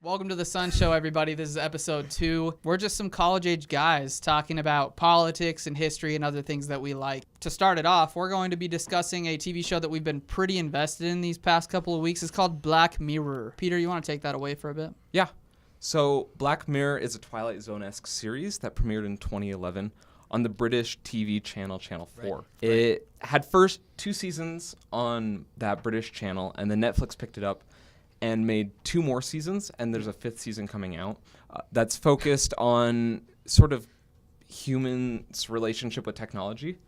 Welcome to the S.O.N Show, everybody. This is episode 2. We're just some college-age guys talking about politics and history and other things that we like. To start it off, we're going to be discussing a TV show that we've been pretty invested in these past couple of weeks. It's called Black Mirror. Peter, you want to take that away for a bit? Yeah. So Black Mirror is a Twilight Zone-esque series that premiered in 2011 on the British TV channel, Channel 4. Right. It had first 2 seasons on that British channel, and then Netflix picked it up and made 2 more seasons, and there's a 5th season coming out that's focused on sort of humans' relationship with technology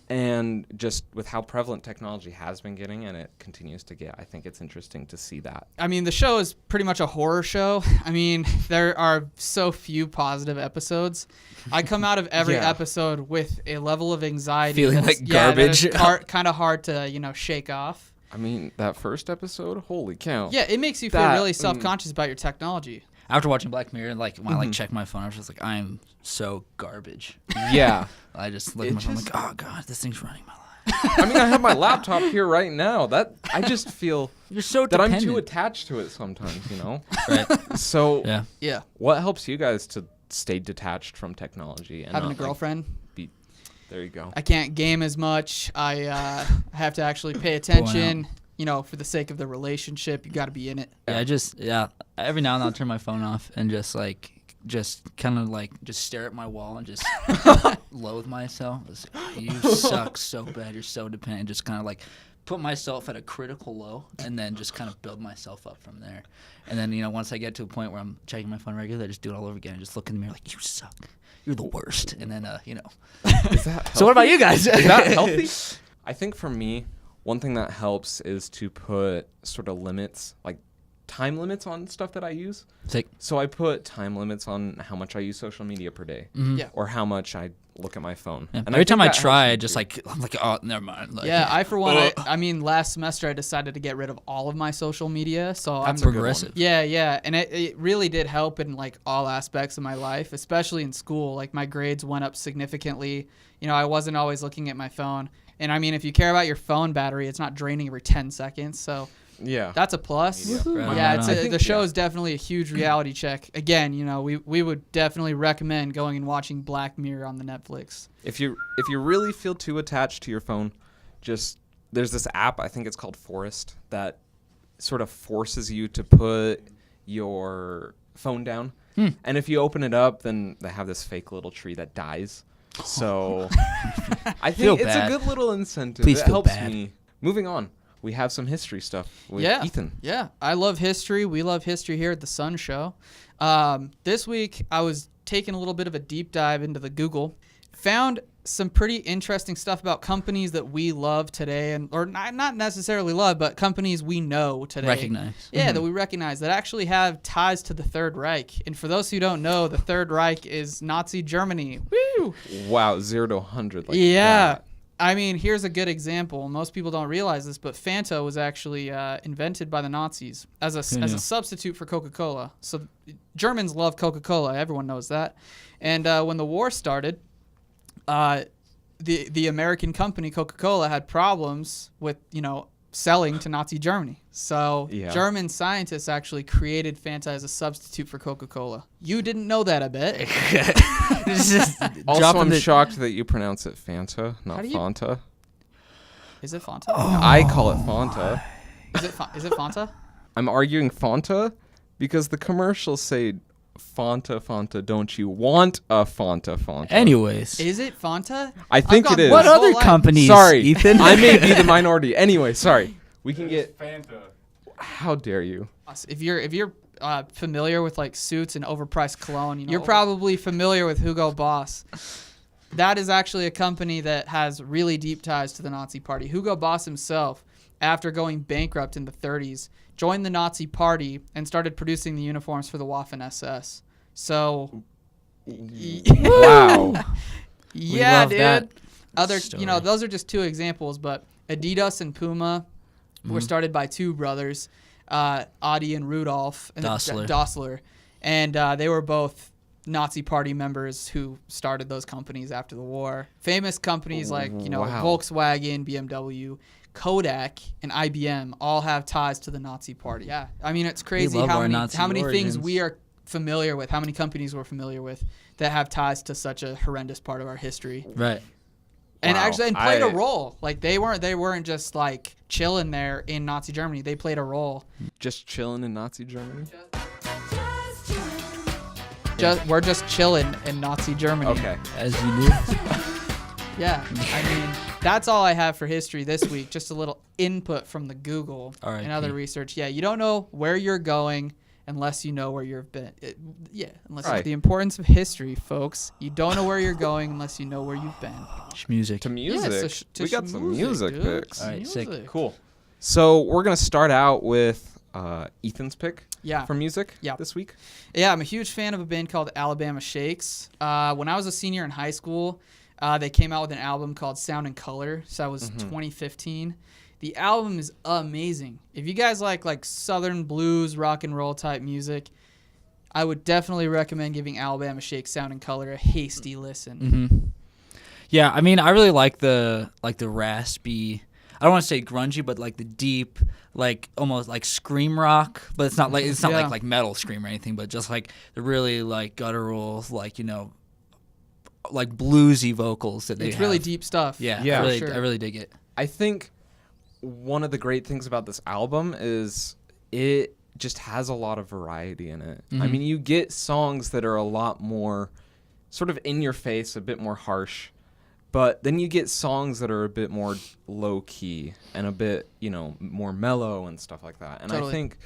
and just with how prevalent technology has been getting and it continues to get. I think it's interesting to see that. I mean, the show is pretty much a horror show. I mean, there are so few positive episodes. I come out of every episode with a level of anxiety. Feeling like garbage. That is kind of hard to, shake off. I mean, that first episode, holy cow. Yeah, it makes you feel really self-conscious about your technology. After watching Black Mirror, when I check my phone, I was just like, I am so garbage. Yeah. I just look at my phone like, oh god, this thing's running my life. I mean, I have my laptop here right now. I just feel you're so that dependent. I'm too attached to it sometimes, Right. So yeah. What helps you guys to stay detached from technology? And having a girlfriend. There you go. I can't game as much. I have to actually pay attention. For the sake of the relationship, you got to be in it. Yeah, every now and then I'll turn my phone off and just stare at my wall and just loathe myself. You suck so bad. You're so dependent. Just kind of put myself at a critical low and then just kind of build myself up from there. And then, once I get to a point where I'm checking my phone regularly, I just do it all over again and just look in the mirror like, you suck. You're the worst. And then, Is that healthy? So what about you guys? Is that healthy? I think for me, one thing that helps is to put sort of limits, like time limits on stuff that I use. So I put time limits on how much I use social media per day or how much I look at my phone. Yeah. And every time I try, I'm like, oh, never mind. I for one, last semester I decided to get rid of all of my social media. So that's progressive. Yeah. And it really did help in all aspects of my life, especially in school. My grades went up significantly. I wasn't always looking at my phone. And I mean, if you care about your phone battery, it's not draining every 10 seconds. So yeah, that's a plus. The show is definitely a huge reality check. Again, we would definitely recommend going and watching Black Mirror on the Netflix. If you really feel too attached to your phone, there's this app, I think it's called Forest, that sort of forces you to put your phone down. And if you open it up, then they have this fake little tree that dies. So I think it's a good little incentive. Please it helps me. Moving on, we have some history stuff with Ethan. Yeah, I love history. We love history here at the S.O.N Show. This week, I was taking a little bit of a deep dive into the Google. Found some pretty interesting stuff about companies that we love today, or not necessarily love, but companies we know today. Recognize. Yeah, that we recognize that actually have ties to the Third Reich. And for those who don't know, the Third Reich is Nazi Germany. Woo! Wow, 0 to 100. That. I mean, here's a good example. Most people don't realize this, but Fanta was actually invented by the Nazis as a substitute for Coca-Cola. So Germans love Coca-Cola. Everyone knows that. And when the war started, the American company Coca-Cola had problems with, selling to Nazi Germany. So German scientists actually created Fanta as a substitute for Coca-Cola. You didn't know that, I bet. Also, I'm shocked that you pronounce it Fanta, not Fanta. Is it Fanta? Oh, I call it Fanta. Is it Fanta? I'm arguing Fanta because the commercials say Fanta, don't you want a Fanta? Anyways. Is it Fanta? I think it is. What other companies, Sorry, Ethan? I may be the minority. Anyway, sorry. We can get Fanta. How dare you? If you're familiar with Suits and overpriced cologne, you're probably familiar with Hugo Boss. That is actually a company that has really deep ties to the Nazi Party. Hugo Boss himself, after going bankrupt in the 30s, joined the Nazi Party and started producing the uniforms for the Waffen-SS. So, wow. Yeah, dude. Those are just 2 examples, but Adidas and Puma were started by 2 brothers, Adi and Rudolf Dassler. And they were both Nazi Party members who started those companies after the war. Famous companies like, Volkswagen, BMW, Kodak, and IBM all have ties to the Nazi Party. Yeah, I mean it's crazy love how our many Nazi things origins. we are familiar with, how many companies we're familiar with that have ties to such a horrendous part of our history. Right. And Wow. actually, played a role. Like they weren't just like chilling there in Nazi Germany. They played a role. Just chilling in Nazi Germany. We're just chilling in Nazi Germany. Okay. As you knew. Yeah. I mean, that's all I have for history this week. Just a little input from the Google R.I.P. and other research. Yeah, you don't know where you're going unless you know where you've been. Right. The importance of history, folks. You don't know where you're going unless you know where you've been. Music. To music. Yeah, so We got some music dude. picks. All right, sick. Music. Cool. So we're going to start out with Ethan's pick for music this week. Yeah, I'm a huge fan of a band called Alabama Shakes. When I was a senior in high school, they came out with an album called Sound and Color. So that was 2015. The album is amazing. If you guys like Southern blues, rock and roll type music, I would definitely recommend giving Alabama Shakes Sound and Color a hasty listen. Mm-hmm. Yeah, I mean, I really like the raspy. I don't want to say grungy, but like the deep, like almost like scream rock. But it's not like metal scream or anything, but just like the really like guttural, like like bluesy vocals that they It's have. really deep stuff. Yeah, Yeah. really, For sure. I really dig it. I think one of the great things about this album is it just has a lot of variety in it. I mean, you get songs that are a lot more sort of in your face, a bit more harsh, but then you get songs that are a bit more low key and a bit, more mellow and stuff like that. And Totally. I think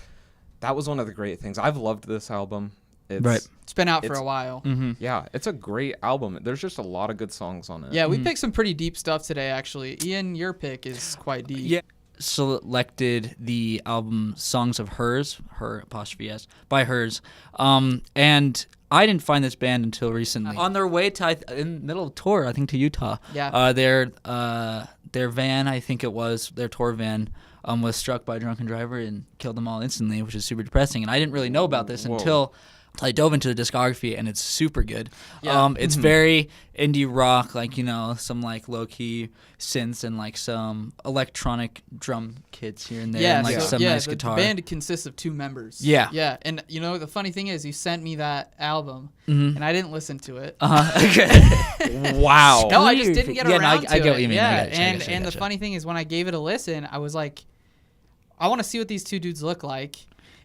that was one of the great things. I've loved this album. Right. It's been out for It's- a while. Mm-hmm. Yeah, it's a great album. There's just a lot of good songs on it. Yeah, we picked some pretty deep stuff today, actually. Ian, your pick is quite deep. Yeah. Selected the album Songs of Hers, her apostrophe S, by Hers. And I didn't find this band until recently. On their way to, in the middle of tour, I think to Utah. Yeah. Their van, I think it was, their tour van, was struck by a drunken driver and killed them all instantly, which is super depressing. And I didn't really know about this until I dove into the discography, and it's super good. Yeah. It's very indie rock, like, some like low-key synths and like some electronic drum kits here and there, and like some nice guitar. The band consists of 2 members. Yeah. Yeah, and the funny thing is you sent me that album, Mhm. and I didn't listen to it. Okay. Wow. No, I just didn't get Yeah, no, around I to get it. what you mean. Yeah, I gotcha. and the funny thing is when I gave it a listen, I was like, I want to see what these 2 dudes look like.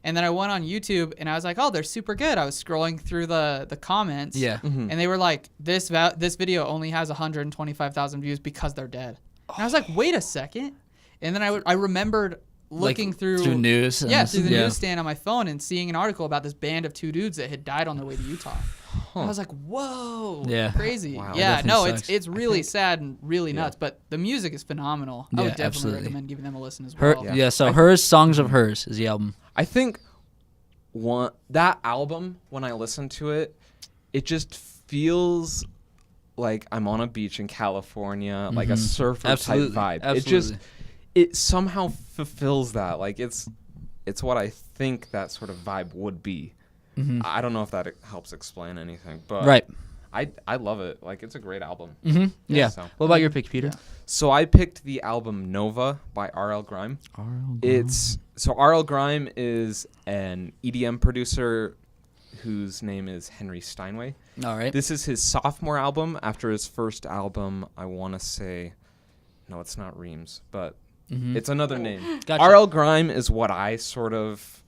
And then I went on YouTube and I was like, oh, they're super good. I was scrolling through the comments. Yeah. And they were like, this video only has 125,000 views because they're dead. And I was like, wait a second. And then I remembered looking through news. through the newsstand on my phone and seeing an article about this band of 2 dudes that had died on their way to Utah. And I was like, whoa, Yeah. crazy. Wow. Yeah, That no, definitely sucks. it's really sad and really nuts, but the music is phenomenal. I Yeah, would definitely absolutely. recommend giving them a listen as Her, well. yeah. So Hers, Songs of Hers is the album. I think that album, when I listen to it, it just feels like I'm on a beach in California, like a surfer Absolutely. type vibe. Absolutely. It somehow fulfills that. Like it's what I think that sort of vibe would be. I don't know if that helps explain anything, but Right. I love it. Like it's a great album. Mm-hmm. Yeah. So. What about your pick, Peter? So I picked the album Nova by R.L. Grime. R.L. Grime is an EDM producer whose name is Henry Steinway. All right. This is his sophomore album after his first album. I want to say, no, it's not Reams, but it's another name. Gotcha. R.L. Grime is what I sort of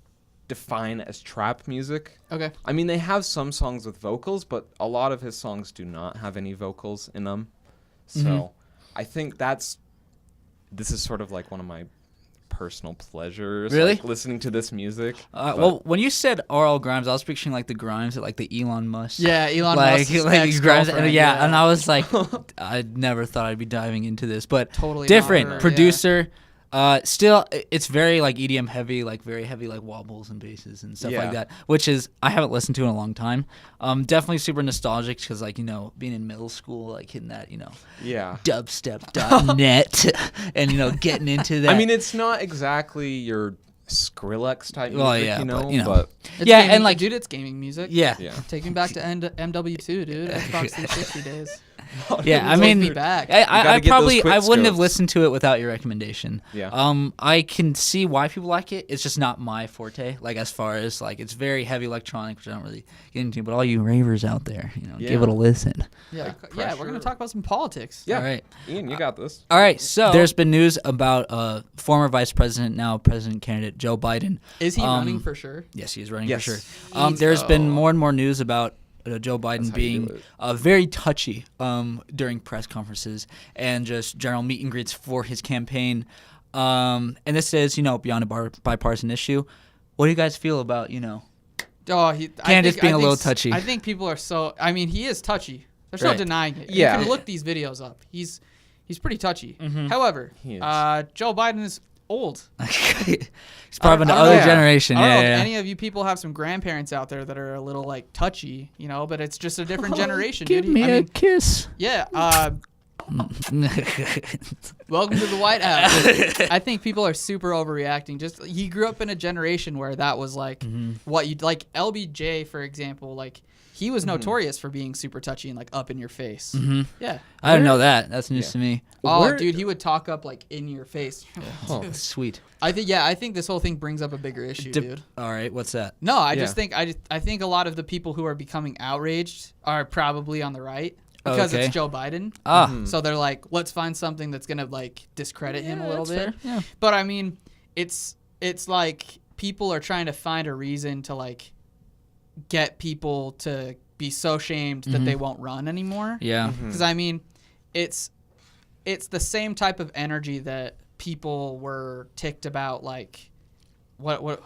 define as trap music. Okay. I mean, they have some songs with vocals, but a lot of his songs do not have any vocals in them. So I think this is sort of like one of my personal pleasures. Really? Like listening to this music. Well, when you said R.L. Grimes, I was picturing like the Grimes at like the Elon Musk. Yeah, Elon like, Musk's like Grimes, ex-girlfriend, and I was like, I never thought I'd be diving into this, but Totally different not her, producer. Still, it's very like EDM heavy, like very heavy like wobbles and basses and stuff like that, which is I haven't listened to in a long time. Definitely super nostalgic because like being in middle school, like hitting that dubstep.net and getting into that. I mean, it's not exactly your Skrillex type music, but It's yeah, gaming, and like dude, it's gaming music. yeah. yeah. Take me back to MW2, dude. Xbox 360 days. Yeah, I Take mean, me back. I gotta get those quick wouldn't have scopes. listened to it without your recommendation. Yeah. I can see why people like it. It's just not my forte. Like as far as like it's very heavy electronic, which I don't really get into. But all you ravers out there, give it a listen. Yeah, Like we're gonna talk about some politics. Yeah. All right. Ian, you got this. All right, so there's been news about former vice president, now president candidate Joe Biden. Is he running for sure? Yes, he's running Yes. for sure. There's been more and more news about Joe Biden how you do being it. very touchy during press conferences and just general meet and greets for his campaign. And this is, beyond a bipartisan issue. What do you guys feel about, candidates being a little touchy? I think people are so. I mean, he is touchy. There's no Right. denying it. Yeah. You can look these videos up. He's pretty touchy. Mm-hmm. However, He is. Joe Biden is old. He's part of an I don't other know. generation. I don't know Yeah, if any of you people have some grandparents out there that are a little like touchy, but it's just a different generation. Give dude. me I a mean, kiss. yeah. Welcome to the White House. I think people are super overreacting. Just he grew up in a generation where that was like what you'd like. LBJ, for example, like he was notorious for being super touchy and like up in your face. Yeah. I didn't know that. That's news to me. Oh, dude, he would talk up like in your face. Sweet. I think this whole thing brings up a bigger issue, dude. All right, what's that? No, I Yeah. just think I think a lot of the people who are becoming outraged are probably on the right because Okay. it's Joe Biden. So they're like, let's find something that's gonna like discredit him a little bit. Yeah. But I mean, it's like people are trying to find a reason to like get people to be so shamed that they won't run anymore. Yeah. Because I mean, it's the same type of energy that people were ticked about, like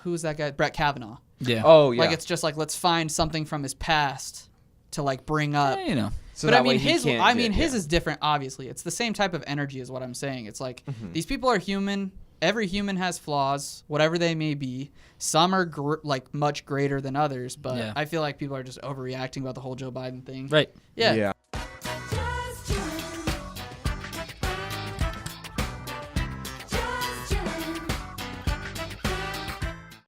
who's that guy? Brett Kavanaugh. Yeah. Oh, yeah. Like it's just like let's find something from his past to like bring up. Yeah, So But that I way mean, he his can't his is different. Obviously, it's the same type of energy, is what I'm saying. It's like these people are human. Every human has flaws, whatever they may be. Some are like much greater than others, but Yeah. I feel like people are just overreacting about the whole Joe Biden thing. Right. Yeah. Yeah.